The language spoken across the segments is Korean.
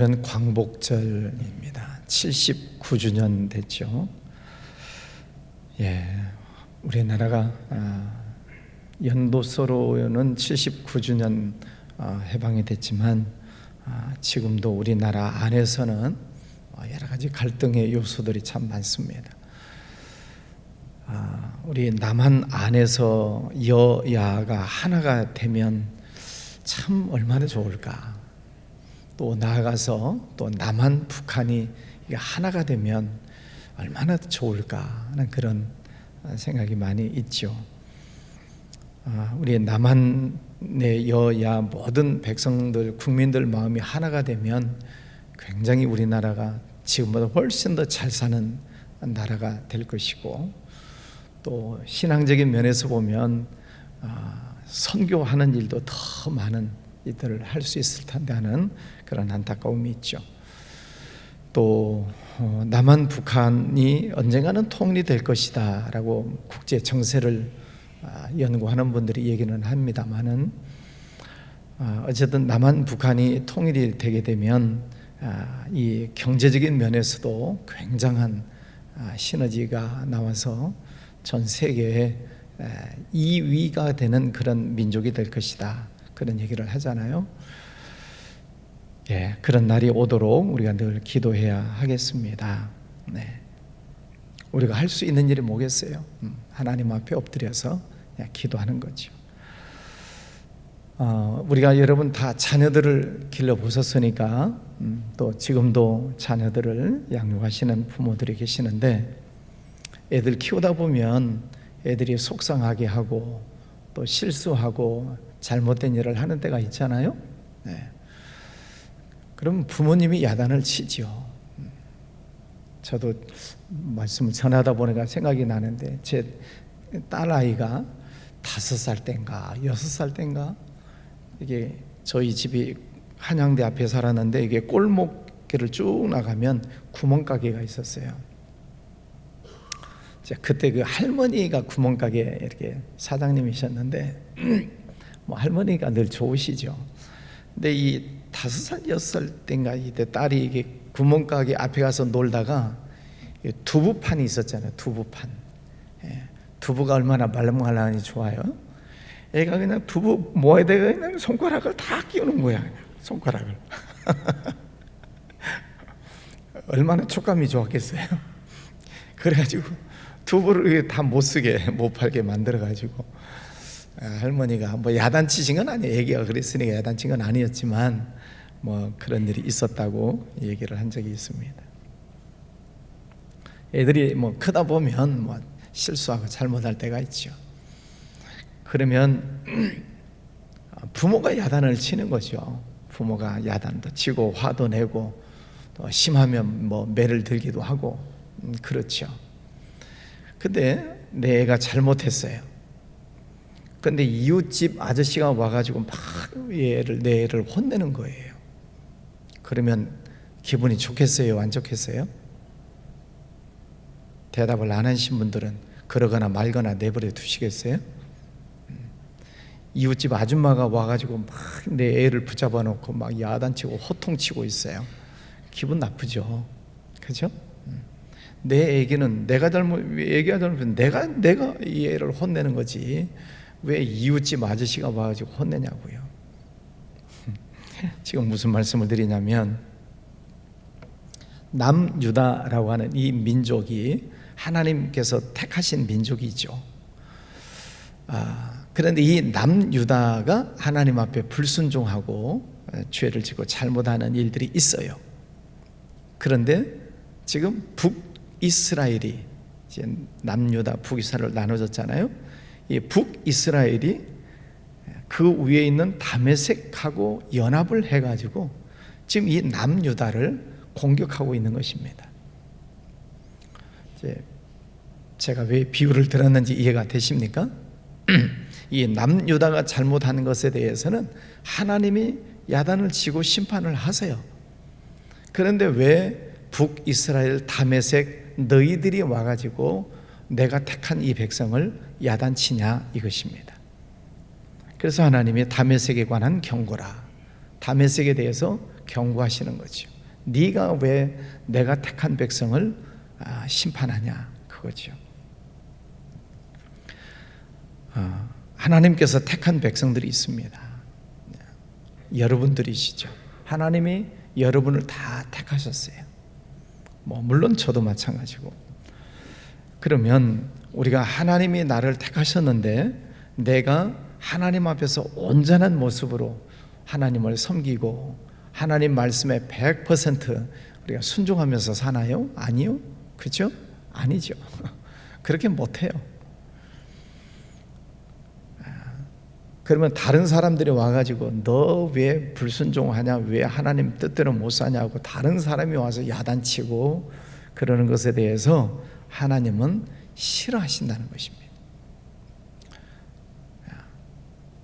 오늘은 광복절입니다. 79주년 됐죠. 우리나라가 연도서로는 79주년 해방이 됐지만 지금도 우리나라 안에서는 여러 가지 갈등의 요소들이 참 많습니다. 우리 남한 안에서 여야가 하나가 되면 참 얼마나 좋을까. 또 나아가서 또 남한 북한이 하나가 되면 얼마나 좋을까 하는 그런 생각이 많이 있죠. 우리 남한의 여야 모든 백성들 국민들 마음이 하나가 되면 굉장히 우리나라가 지금보다 훨씬 더 잘 사는 나라가 될 것이고, 또 신앙적인 면에서 보면 선교하는 일도 더 많은 일들을 할 수 있을 텐데 하는 그런 안타까움이 있죠. 또 남한 북한이 언젠가는 통일이 될 것이다 라고 국제 정세를 연구하는 분들이 얘기는 합니다만은, 어쨌든 남한 북한이 통일이 되게 되면 이 경제적인 면에서도 굉장한 시너지가 나와서 전 세계에 2위가 되는 그런 민족이 될 것이다, 그런 얘기를 하잖아요. 그런 날이 오도록 우리가 늘 기도해야 하겠습니다. 우리가 할 수 있는 일이 뭐겠어요? 하나님 앞에 엎드려서 기도하는 거죠. 우리가 여러분 다 자녀들을 길러보셨으니까 또 지금도 자녀들을 양육하시는 부모들이 계시는데, 애들 키우다 보면 애들이 속상하게 하고 또 실수하고 잘못된 일을 하는 때가 있잖아요. 그럼 부모님이 야단을 치죠. 저도 말씀을 전하다 보니까 생각이 나는데, 제 딸아이가 5살 때인가 6살 때인가, 이게 저희 집이 한양대 앞에 살았는데 이게 골목길을 쭉 나가면 구멍가게가 있었어요. 그때 그 할머니가 구멍가게 이렇게 사장님이셨는데 할머니가 늘 좋으시죠. 근데 이 5살 6살 때인가 이때 딸이 이게 구멍가게 앞에 가서 놀다가 두부판이 있었잖아요. 두부판. 두부가 얼마나 말랑말랑하니 좋아요. 애가 그냥 두부 모에다가 그냥 손가락을 다 끼우는 거야. 그냥 손가락을. 얼마나 촉감이 좋았겠어요. 그래가지고 두부를 다 못 쓰게 못 팔게 만들어가지고 할머니가 뭐 야단치신 건 아니에요. 애기가 그랬으니까 야단친 건 아니었지만 뭐 그런 일이 있었다고 얘기를 한 적이 있습니다. 애들이 뭐 크다 보면 뭐 실수하고 잘못할 때가 있죠. 그러면 부모가 야단을 치는 거죠. 부모가 야단도 치고 화도 내고 또 심하면 뭐 매를 들기도 하고 그렇죠. 근데 내 애가 잘못했어요. 근데 이웃집 아저씨가 와가지고 막 내 애를 혼내는 거예요. 그러면 기분이 좋겠어요? 안 좋겠어요? 대답을 안 하신 분들은 그러거나 말거나 내버려 두시겠어요? 이웃집 아줌마가 와가지고 막 내 애를 붙잡아 놓고 막 야단치고 호통치고 있어요. 기분 나쁘죠? 그죠? 내 애기는 애기가 잘못하면 내가 이 애를 혼내는 거지 왜 이웃집 아저씨가 와가지고 혼내냐고요. 지금 무슨 말씀을 드리냐면, 남유다라고 하는 이 민족이 하나님께서 택하신 민족이죠. 그런데 이 남유다가 하나님 앞에 불순종하고 죄를 짓고 잘못하는 일들이 있어요. 그런데 지금 북이스라엘이, 이제 남유다 북이스라엘로 나눠졌잖아요. 이 북이스라엘이 그 위에 있는 다메섹하고 연합을 해가지고 지금 이 남유다를 공격하고 있는 것입니다. 제가 왜 비유를 들었는지 이해가 되십니까? 이 남유다가 잘못하는 것에 대해서는 하나님이 야단을 치고 심판을 하세요. 그런데 왜 북이스라엘 다메섹 너희들이 와가지고 내가 택한 이 백성을 야단치냐 이것입니다. 그래서 하나님이 다메섹에 관한 경고라, 다메섹에 대해서 경고하시는 거죠. 네가 왜 내가 택한 백성을 심판하냐, 그거죠. 하나님께서 택한 백성들이 있습니다. 여러분들이시죠. 하나님이 여러분을 다 택하셨어요. 물론 저도 마찬가지고. 그러면 우리가 하나님이 나를 택하셨는데 내가 하나님 앞에서 온전한 모습으로 하나님을 섬기고 하나님 말씀에 100% 우리가 순종하면서 사나요? 아니요? 그죠? 아니죠. 그렇게 못해요. 그러면 다른 사람들이 와가지고 너 왜 불순종하냐, 왜 하나님 뜻대로 못 사냐고 다른 사람이 와서 야단치고 그러는 것에 대해서 하나님은 싫어하신다는 것입니다.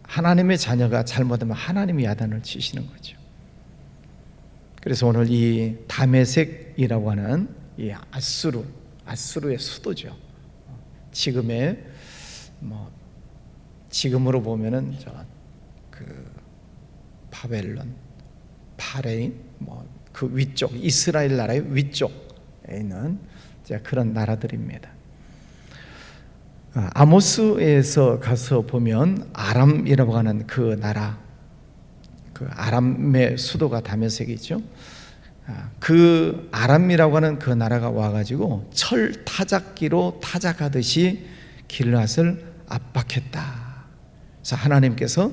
하나님의 자녀가 잘못하면 하나님이 야단을 치시는 거죠. 그래서 오늘 이 다메섹이라고 하는 이 아수르의 수도죠. 지금으로 보면은 바벨론, 바레인, 그 위쪽 이스라엘 나라의 위쪽에 있는 그런 나라들입니다. 아모스에서 가서 보면 아람이라고 하는 그 나라, 그 아람의 수도가 다메섹이죠. 그 아람이라고 하는 그 나라가 와가지고 철 타작기로 타작하듯이 길앗을 압박했다. 그래서 하나님께서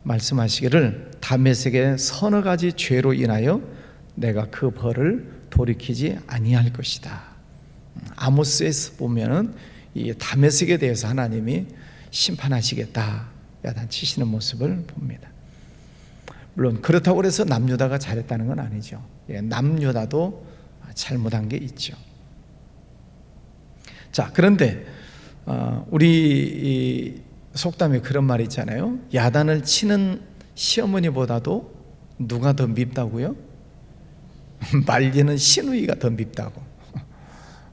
말씀하시기를 다메섹의 서너 가지 죄로 인하여 내가 그 벌을 돌이키지 아니할 것이다. 아모스에서 보면은 이 다메섹에 대해서 하나님이 심판하시겠다 야단치시는 모습을 봅니다. 물론 그렇다고 해서 남유다가 잘했다는 건 아니죠. 남유다도 잘못한 게 있죠. 자, 그런데 우리 속담에 그런 말이 있잖아요. 야단을 치는 시어머니보다도 누가 더 밉다고요? 말리는 시누이가 더 밉다고.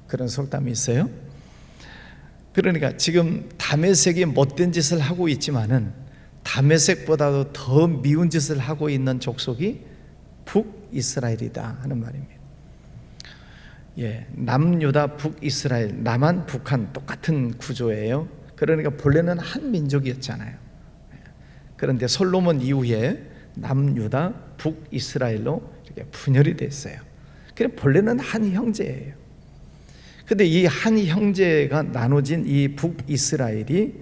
그런 속담이 있어요. 그러니까 지금 다메섹이 못된 짓을 하고 있지만은 다메섹보다도 더 미운 짓을 하고 있는 족속이 북이스라엘이다 하는 말입니다. 남유다, 북이스라엘, 남한, 북한 똑같은 구조예요. 그러니까 본래는 한 민족이었잖아요. 그런데 솔로몬 이후에 남유다, 북이스라엘로 이렇게 분열이 됐어요. 그래서 본래는 한 형제예요. 그런데 이 한 형제가 나눠진 이 북이스라엘이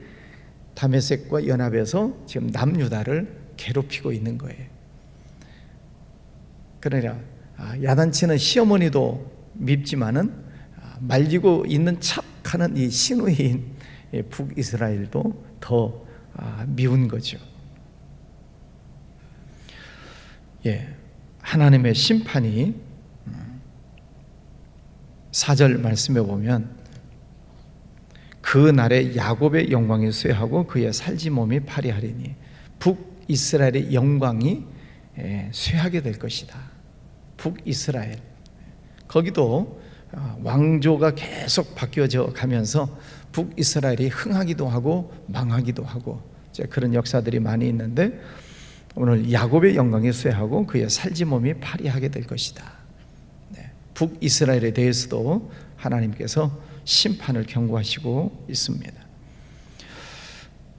다메섹과 연합해서 지금 남유다를 괴롭히고 있는 거예요. 그러니까 야단치는 시어머니도 밉지만은 말리고 있는 척하는 이 시누이인 북이스라엘도 더 미운 거죠. 하나님의 심판이 4절 말씀에 보면 그 날에 야곱의 영광이 쇠하고 그의 살지 몸이 파리하리니 북이스라엘의 영광이 쇠하게 될 것이다. 북이스라엘 거기도 왕조가 계속 바뀌어져 가면서 북이스라엘이 흥하기도 하고 망하기도 하고 그런 역사들이 많이 있는데 오늘 야곱의 영광이 쇠하고 그의 살지 몸이 파리하게 될 것이다. 북이스라엘에 대해서도 하나님께서 심판을 경고하시고 있습니다.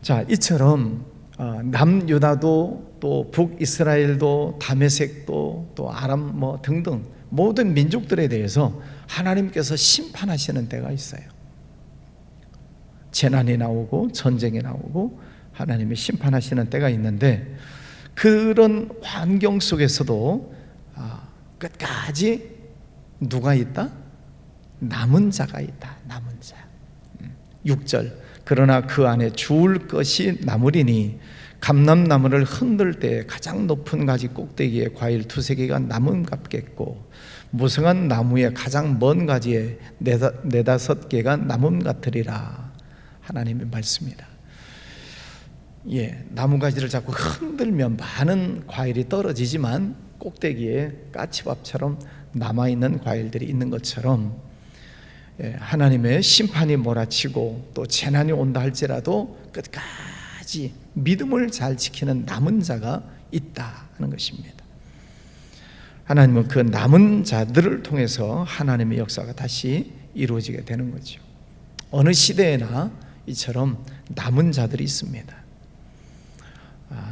자, 이처럼 남유다도 또 북이스라엘도 다메섹도 또 아람 등등 모든 민족들에 대해서 하나님께서 심판하시는 때가 있어요. 재난이 나오고 전쟁이 나오고 하나님이 심판하시는 때가 있는데 그런 환경 속에서도 끝까지 누가 있다? 남은 자가 있다. 남은 자. 6절 그러나 그 안에 주울 것이 남으리니 감람나무를 흔들 때 가장 높은 가지 꼭대기에 과일 2-3개가 남음 같겠고 무성한 나무의 가장 먼 가지에 4-5개가 남음 같으리라. 하나님의 말씀이다. 나무가지를 자꾸 흔들면 많은 과일이 떨어지지만 꼭대기에 까치밥처럼 남아있는 과일들이 있는 것처럼 하나님의 심판이 몰아치고 또 재난이 온다 할지라도 끝까지 믿음을 잘 지키는 남은 자가 있다 하는 것입니다. 하나님은 그 남은 자들을 통해서 하나님의 역사가 다시 이루어지게 되는 거죠. 어느 시대에나 이처럼 남은 자들이 있습니다.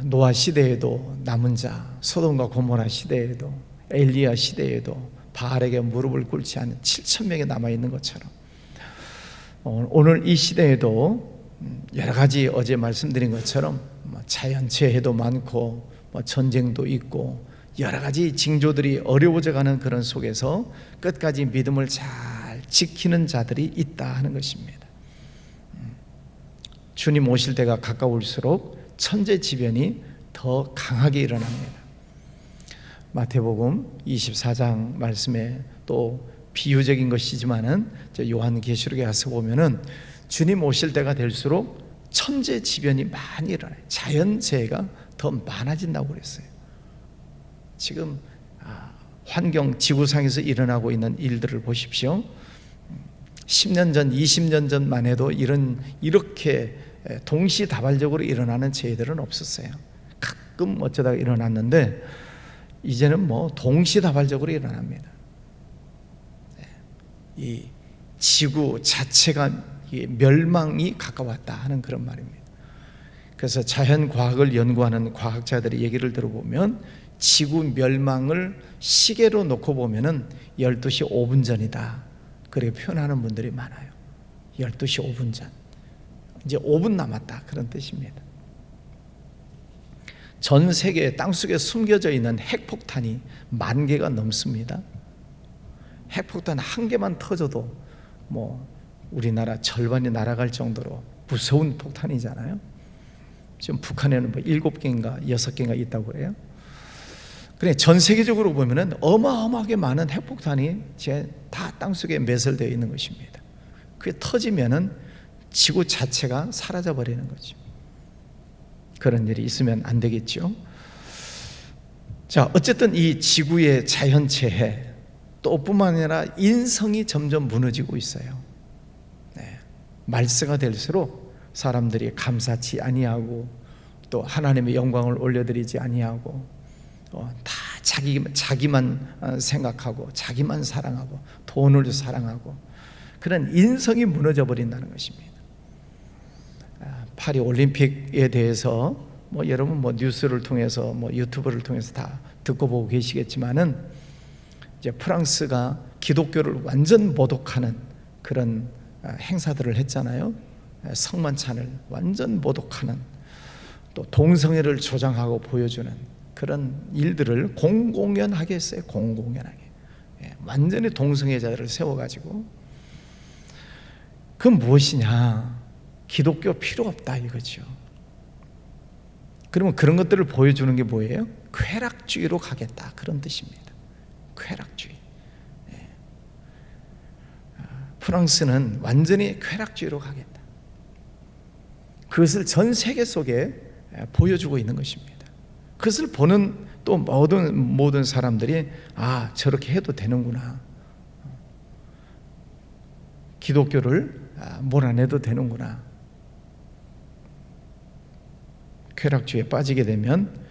노아 시대에도 남은 자, 소돔과 고모라 시대에도, 엘리야 시대에도 바알에게 무릎을 꿇지 않은 7,000명이 남아있는 것처럼 오늘 이 시대에도 여러 가지 어제 말씀드린 것처럼 자연재해도 많고 전쟁도 있고 여러 가지 징조들이 어려워져가는 그런 속에서 끝까지 믿음을 잘 지키는 자들이 있다 하는 것입니다. 주님 오실 때가 가까울수록 천재지변이 더 강하게 일어납니다. 마태복음 24장 말씀에 또 비유적인 것이지만은 요한계시록에 가서 보면은 주님 오실 때가 될수록 천재지변이 많이 일어나요. 자연재해가 더 많아진다고 그랬어요. 지금 환경 지구상에서 일어나고 있는 일들을 보십시오. 10년 전, 20년 전만 해도 이렇게 동시다발적으로 일어나는 재해들은 없었어요. 가끔 어쩌다가 일어났는데 이제는 동시다발적으로 일어납니다. 이 지구 자체가 멸망이 가까웠다 하는 그런 말입니다. 그래서 자연과학을 연구하는 과학자들의 얘기를 들어보면 지구 멸망을 시계로 놓고 보면은 12시 5분 전이다 그렇게 표현하는 분들이 많아요. 12시 5분 전, 이제 5분 남았다 그런 뜻입니다. 전 세계 땅속에 숨겨져 있는 핵폭탄이 10,000개가 넘습니다. 핵폭탄 한 개만 터져도 우리나라 절반이 날아갈 정도로 무서운 폭탄이잖아요. 지금 북한에는 7개인가 6개인가 있다고 그래요. 그래 전 세계적으로 보면은 어마어마하게 많은 핵폭탄이 다 땅속에 매설되어 있는 것입니다. 그게 터지면은 지구 자체가 사라져 버리는 거죠. 그런 일이 있으면 안 되겠죠. 자, 어쨌든 이 지구의 자연재해 또 뿐만 아니라 인성이 점점 무너지고 있어요. 말세가 될수록 사람들이 감사치 아니하고 또 하나님의 영광을 올려드리지 아니하고 다 자기만 생각하고 자기만 사랑하고 돈을 사랑하고 그런 인성이 무너져 버린다는 것입니다. 파리 올림픽에 대해서 여러분 뉴스를 통해서 유튜브를 통해서 다 듣고 보고 계시겠지만은 이제 프랑스가 기독교를 완전 모독하는 그런 행사들을 했잖아요. 성만찬을 완전 모독하는 또 동성애를 조장하고 보여주는 그런 일들을 공공연하게 했어요. 공공연하게 완전히 동성애자들을 세워가지고 그건 무엇이냐? 기독교 필요 없다 이거죠. 그러면 그런 것들을 보여주는 게 뭐예요? 쾌락주의로 가겠다 그런 뜻입니다. 쾌락주의. 프랑스는 완전히 쾌락주의로 가겠다. 그것을 전 세계 속에 보여주고 있는 것입니다. 그것을 보는 또 모든 사람들이 저렇게 해도 되는구나. 기독교를 몰아내도 되는구나. 쾌락주의에 빠지게 되면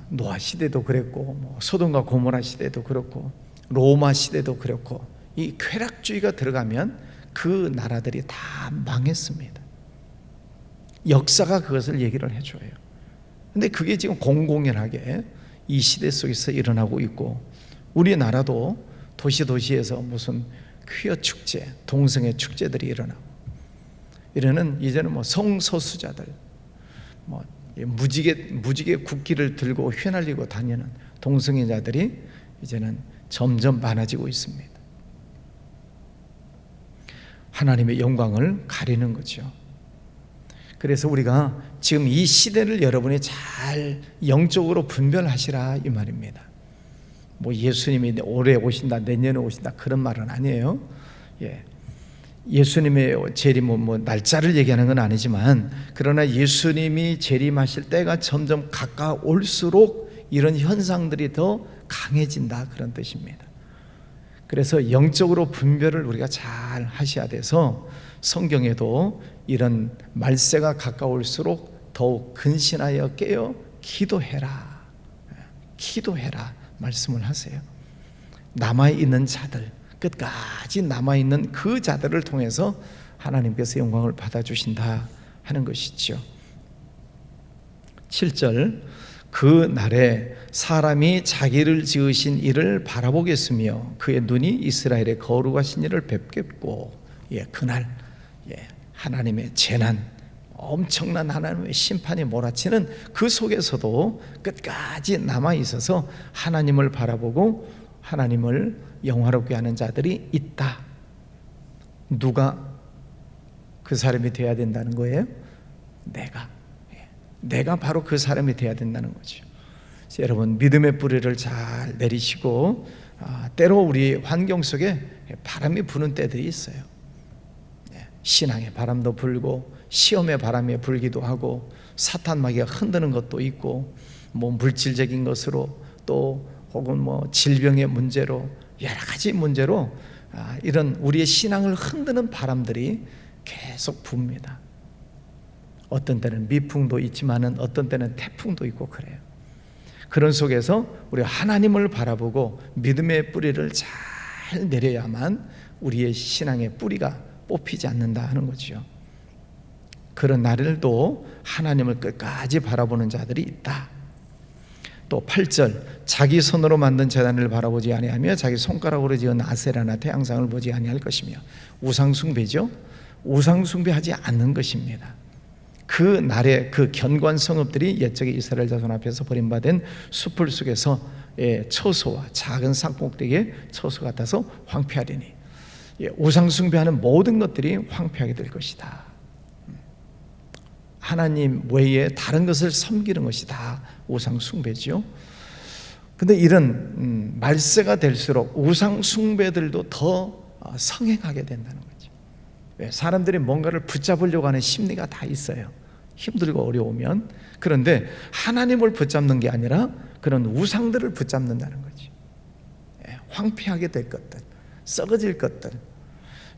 노아 시대도 그랬고 소돔과 고모라 시대도 그렇고 로마 시대도 그렇고 이 쾌락주의가 들어가면 그 나라들이 다 망했습니다. 역사가 그것을 얘기를 해줘요. 근데 그게 지금 공공연하게 이 시대 속에서 일어나고 있고 우리나라도 도시에서 무슨 퀴어 축제, 동성애 축제들이 일어나고 이러는 이제는 성소수자들 무지개 국기를 들고 휘날리고 다니는 동성애자들이 이제는 점점 많아지고 있습니다. 하나님의 영광을 가리는 거죠. 그래서 우리가 지금 이 시대를 여러분이 잘 영적으로 분별하시라 이 말입니다. 예수님이 올해 오신다, 내년에 오신다 그런 말은 아니에요. 예수님의 재림 날짜를 얘기하는 건 아니지만 그러나 예수님이 재림하실 때가 점점 가까울수록 이런 현상들이 더 강해진다 그런 뜻입니다. 그래서 영적으로 분별을 우리가 잘 하셔야 돼서 성경에도 이런 말세가 가까울수록 더욱 근신하여 깨어 기도해라. 기도해라 말씀을 하세요. 남아있는 자들, 끝까지 남아있는 그 자들을 통해서 하나님께서 영광을 받아주신다 하는 것이죠. 7절, 그 날에 사람이 자기를 지으신 이를 바라보겠으며 그의 눈이 이스라엘의 거룩하신 이를 뵙겠고, 그날 하나님의 재난, 엄청난 하나님의 심판이 몰아치는 그 속에서도 끝까지 남아있어서 하나님을 바라보고 하나님을 영화롭게 하는 자들이 있다. 누가 그 사람이 되어야 된다는 거예요? 내가 바로 그 사람이 되어야 된다는 거죠. 여러분, 믿음의 뿌리를 잘 내리시고, 때로 우리 환경 속에 바람이 부는 때들이 있어요. 신앙의 바람도 불고 시험의 바람이 불기도 하고 사탄 마귀가 흔드는 것도 있고, 물질적인 것으로 또 혹은 질병의 문제로 여러 가지 문제로 이런 우리의 신앙을 흔드는 바람들이 계속 붑니다. 어떤 때는 미풍도 있지만은 어떤 때는 태풍도 있고 그래요. 그런 속에서 우리가 하나님을 바라보고 믿음의 뿌리를 잘 내려야만 우리의 신앙의 뿌리가 뽑히지 않는다 하는 거죠. 그런 날들도 하나님을 끝까지 바라보는 자들이 있다. 또 8절, 자기 손으로 만든 제단을 바라보지 아니하며 자기 손가락으로 지은 아세라나 태양상을 보지 아니할 것이며, 우상숭배죠. 우상숭배하지 않는 것입니다. 그 날에 그 견고한 성읍들이 옛적의 이스라엘 자손 앞에서 버림받은 숲을 속에서 처소와 작은 산꼭대기의 처소 같아서 황폐하리니, 우상숭배하는 모든 것들이 황폐하게 될 것이다. 하나님 외에 다른 것을 섬기는 것이 다 우상숭배죠. 근데 이런 말세가 될수록 우상숭배들도 더 성행하게 된다는 거죠. 사람들이 뭔가를 붙잡으려고 하는 심리가 다 있어요. 힘들고 어려우면. 그런데 하나님을 붙잡는 게 아니라 그런 우상들을 붙잡는다는 거죠. 황폐하게 될 것들, 썩어질 것들,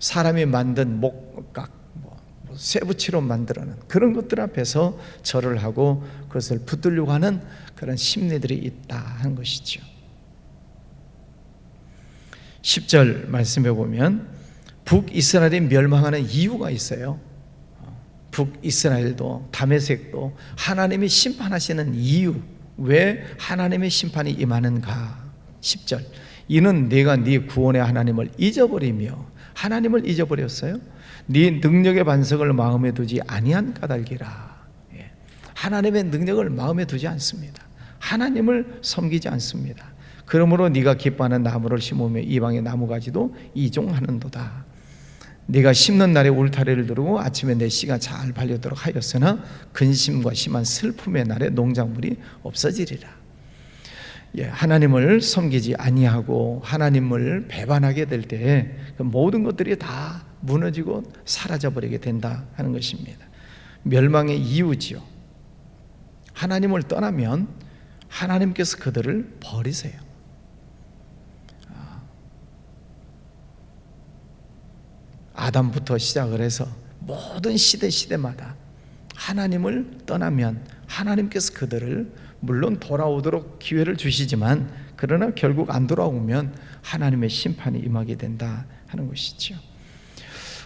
사람이 만든 목각, 쇠붙이로 만들어낸 그런 것들 앞에서 절을 하고 그것을 붙들려고 하는 그런 심리들이 있다 하는 것이죠. 10절 말씀해 보면 북이스라엘이 멸망하는 이유가 있어요. 북이스라엘도 다메섹도 하나님이 심판하시는 이유, 왜 하나님의 심판이 임하는가. 10절, 이는 네가 네 구원의 하나님을 잊어버리며, 하나님을 잊어버렸어요. 네 능력의 반석을 마음에 두지 아니한 까닭이라. 하나님의 능력을 마음에 두지 않습니다. 하나님을 섬기지 않습니다. 그러므로 네가 기뻐하는 나무를 심으며 이방의 나무가지도 이종하는도다. 네가 심는 날에 울타리를 두르고 아침에 내 씨가 잘 발려도록 하였으나 근심과 심한 슬픔의 날에 농작물이 없어지리라. 하나님을 섬기지 아니하고 하나님을 배반하게 될 때 모든 것들이 다 무너지고 사라져버리게 된다 하는 것입니다. 멸망의 이유지요. 하나님을 떠나면 하나님께서 그들을 버리세요. 아담부터 시작을 해서 모든 시대마다 하나님을 떠나면 하나님께서 그들을 물론 돌아오도록 기회를 주시지만, 그러나 결국 안 돌아오면 하나님의 심판이 임하게 된다 하는 것이죠.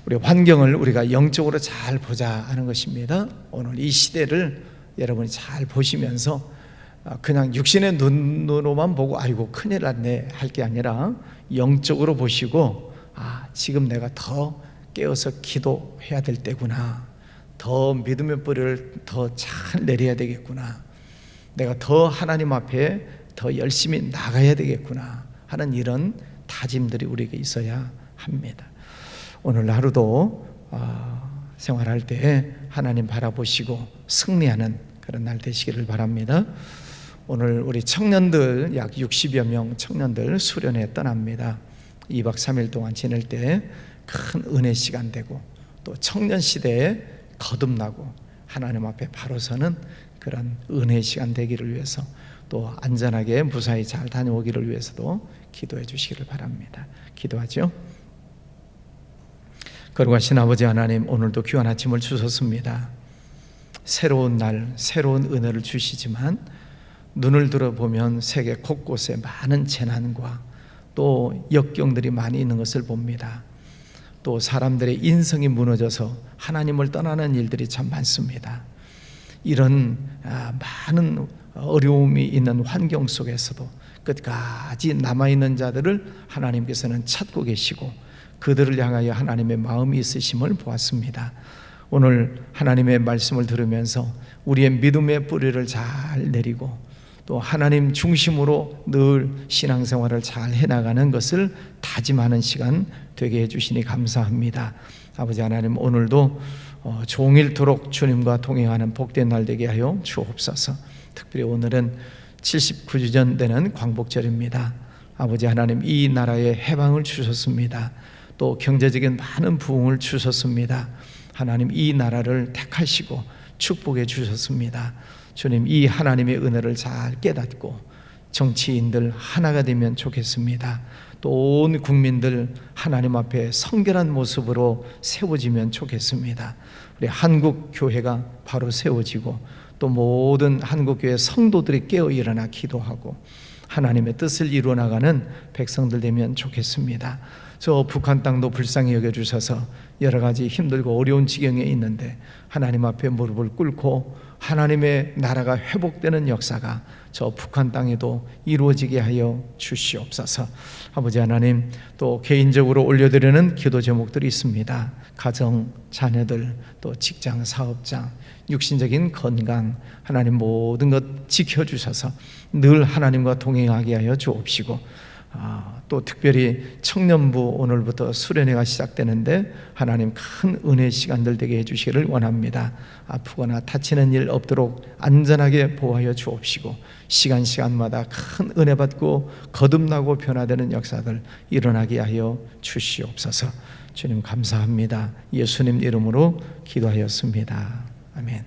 우리 환경을 우리가 영적으로 잘 보자 하는 것입니다. 오늘 이 시대를 여러분이 잘 보시면서 그냥 육신의 눈으로만 보고 아이고 큰일 났네 할 게 아니라 영적으로 보시고, 지금 내가 더 깨어서 기도해야 될 때구나, 더 믿음의 뿌리를 더 잘 내려야 되겠구나, 내가 더 하나님 앞에 더 열심히 나가야 되겠구나 하는 이런 다짐들이 우리에게 있어야 합니다. 오늘 하루도 생활할 때 하나님 바라보시고 승리하는 그런 날 되시기를 바랍니다. 오늘 우리 청년들 약 60여 명 청년들 수련회 떠납니다. 2박 3일 동안 지낼 때 큰 은혜 시간 되고, 또 청년 시대에 거듭나고 하나님 앞에 바로 서는 그런 은혜 시간 되기를 위해서, 또 안전하게 무사히 잘 다녀오기를 위해서도 기도해 주시기를 바랍니다. 기도하죠. 거룩하신 아버지 하나님, 오늘도 귀한 아침을 주셨습니다. 새로운 날, 새로운 은혜를 주시지만 눈을 들어보면 세계 곳곳에 많은 재난과 또 역경들이 많이 있는 것을 봅니다. 또 사람들의 인성이 무너져서 하나님을 떠나는 일들이 참 많습니다. 이런 많은 어려움이 있는 환경 속에서도 끝까지 남아있는 자들을 하나님께서는 찾고 계시고 그들을 향하여 하나님의 마음이 있으심을 보았습니다. 오늘 하나님의 말씀을 들으면서 우리의 믿음의 뿌리를 잘 내리고 또 하나님 중심으로 늘 신앙생활을 잘 해나가는 것을 다짐하는 시간 되게 해주시니 감사합니다. 아버지 하나님, 오늘도 종일토록 주님과 동행하는 복된 날 되게 하여 주옵소서. 특별히 오늘은 79주 전 되는 광복절입니다. 아버지 하나님, 이 나라에 해방을 주셨습니다. 또 경제적인 많은 부흥을 주셨습니다. 하나님, 이 나라를 택하시고 축복해 주셨습니다. 주님, 이 하나님의 은혜를 잘 깨닫고 정치인들 하나가 되면 좋겠습니다. 또 온 국민들 하나님 앞에 성결한 모습으로 세워지면 좋겠습니다. 우리 한국 교회가 바로 세워지고 또 모든 한국 교회 성도들이 깨어 일어나 기도하고 하나님의 뜻을 이루어 나가는 백성들 되면 좋겠습니다. 저 북한 땅도 불쌍히 여겨주셔서 여러 가지 힘들고 어려운 지경에 있는데 하나님 앞에 무릎을 꿇고 하나님의 나라가 회복되는 역사가 저 북한 땅에도 이루어지게 하여 주시옵소서. 아버지 하나님, 또 개인적으로 올려드리는 기도 제목들이 있습니다. 가정, 자녀들, 또 직장, 사업장, 육신적인 건강, 하나님 모든 것 지켜주셔서 늘 하나님과 동행하게 하여 주옵시고, 또 특별히 청년부 오늘부터 수련회가 시작되는데 하나님 큰 은혜 시간들 되게 해주시기를 원합니다. 아프거나 다치는 일 없도록 안전하게 보호하여 주옵시고 시간마다 큰 은혜 받고 거듭나고 변화되는 역사들 일어나게 하여 주시옵소서. 주님 감사합니다. 예수님 이름으로 기도하였습니다. 아멘.